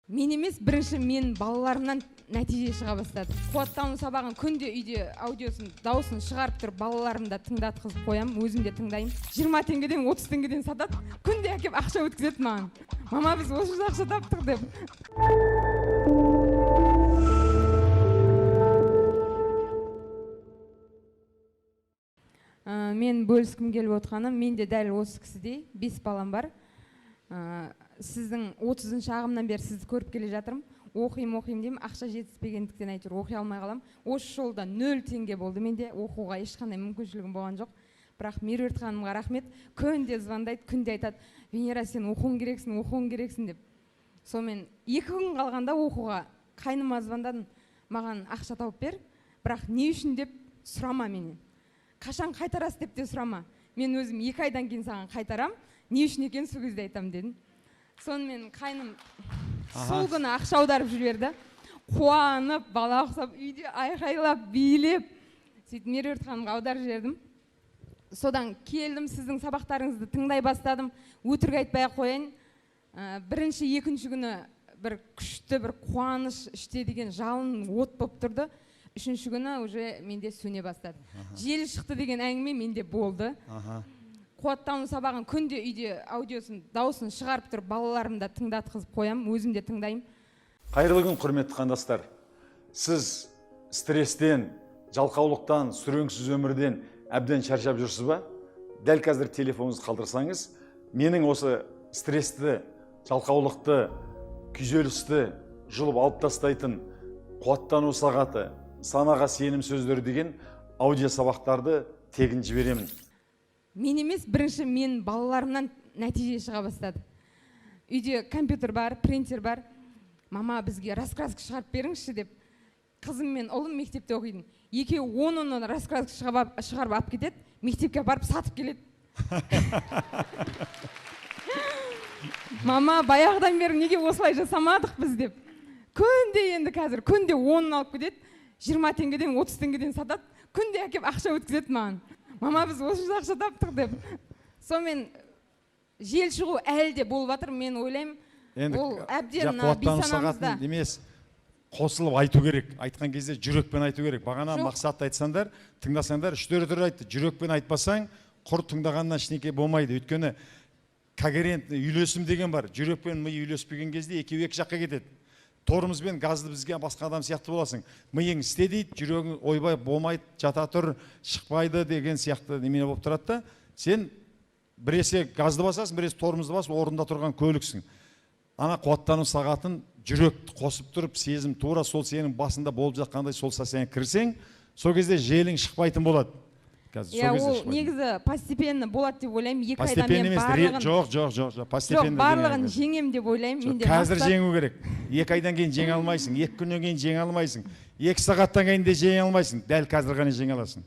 Мен емес, бірінші мен балаларымнан нәтиже шыға бастады. Қуаттану сабағын күнде үйде аудиосын, дауысын шығарып тұрып, балаларымда тыңдатқызып қоям, өзім де тыңдаймын. 20 теңгеден, 30 теңгеден сатады. Күнде әкеп ақша өткізеді маған. Мама, біз осы ақша таптық деп. Мен бөліскім келіп отқаным, менде дәл осы кісідей 5 балам бар. Сіздің 30-шы ағымнан бері сізді көріп келе жатырмын. Оқимын деймін, ақша жетіспегендіктен әйтеуір оқи алмай қалам. Осы жолда 0 теңге болды менде, оқуға ешқандай мүмкіншілігім болған жоқ. Бірақ Меруерт ханымға рахмет, күнде звондайды, күнде айтады: "Венера, сен оқуың керексің" деп. Сонымен 2 күн қалғанда оқуға қайныма звондадым: "Маған ақша тауып бер, бірақ не үшін деп сұрама менен. Қашан қайтарасыз деп те сұрама. Мен өзім 2 айдан кейін саған қайтарам, не үшін екенін сол кезде айтамын" дедім. Сонымен қайным сол күні ақша аударып жіберді. Қуанып, бала ұқсап, үйде айқайлап, билеп, сөйтіп Меруерт ханымға аударып жібердім. Содан келдім, сіздің сабақтарыңызды тыңдай бастадым. Өтірік айтпай қояйын, бірінші, екінші күні бір күшті, бір қуаныш, іште деген жалын от болып тұрды. Үшінші күні уже менде сөне бастады. Желі шықты деген әңгіме менде болды. Қуаттану сабағын күнде үйде аудиосын, дауысын шығарып тұрып, балаларымда тыңдатқызып қоям, өзім де тыңдаймын. Қайырлы күн, құрметті қандастар. Сіз стресстен, жалқаулықтан, сүреңсіз өмірден әбден шаршап жүрсіз ба? Дәл қазір телефоныңызды қалдырсаңыз, менің осы стрессті, жалқаулықты, күйзелісті жұлып алып тастайтын қуаттану сағаты, санаға сенім сөздері деген аудио сабақтарды тегін жіберемін. Мен емес, бірінші мен балаларымнан нәтиже шыға бастады. Үйде компьютер бар, принтер бар. "Мама, бізге раскраска шығарып беріңізші" деп. Қызым мен ұлым мектепте оқиды. Екеуі 10 раскраска шығарып алып кетеді, мектепке барып сатып келеді. "Мама, баяғыдан бері неге осылай жасамадық біз" деп. Күнде енді қазір, күнде 10 алып кетеді, 20 теңгеден, 30 теңгеден сатады. Күнде әкеп ақша өткізеді маған. "Мама, біз осы ақша таптық" деп. Сонымен жел шығу әлі де болып жатыр, мен ойлаймын. Ол әбден бейсанамызда емес, қосылып айту керек. Айтқан кезде жүрекпен айту керек. Бағана мақсатты айтсаңдар, тыңдасаңдар, 3-4 түр айтты. Жүрекпен айтпасаң, құр тыңдағаннан ештеңе болмайды. Өйткені когерентті үйлесім деген бар. Жүрекпен ми үйлеспеген кезде екеуі екі жаққа кетеді. Торымыз бен газды бізге басқа адам сияқты боласың. Миың істе дейді, жүрегің ойбай болмайды, жата тұр, шықпайды деген сияқты немене болып тұрады да. Сен біресе газды басасың, біресе торымызды басып, орында тұрған көліксің. Ана қуаттану сағатын жүректі қосып тұрып, сезім тура сол сенің басында болып жатқандай сол состояниеге кірсең, сол кезде желің шықпайтын болады. Ол негізі постепенно болады деп ойлаймын. 2 айда мен барлығын... Жоқ, барлығын жеңем деп ойлаймын. Қазір жеңу керек. 2 айдан кейін жеңе алмайсың, 2 күннен кейін жеңе алмайсың, 2 сағаттан кейін де жеңе алмайсың. Дәл қазір ғана жеңе аласың.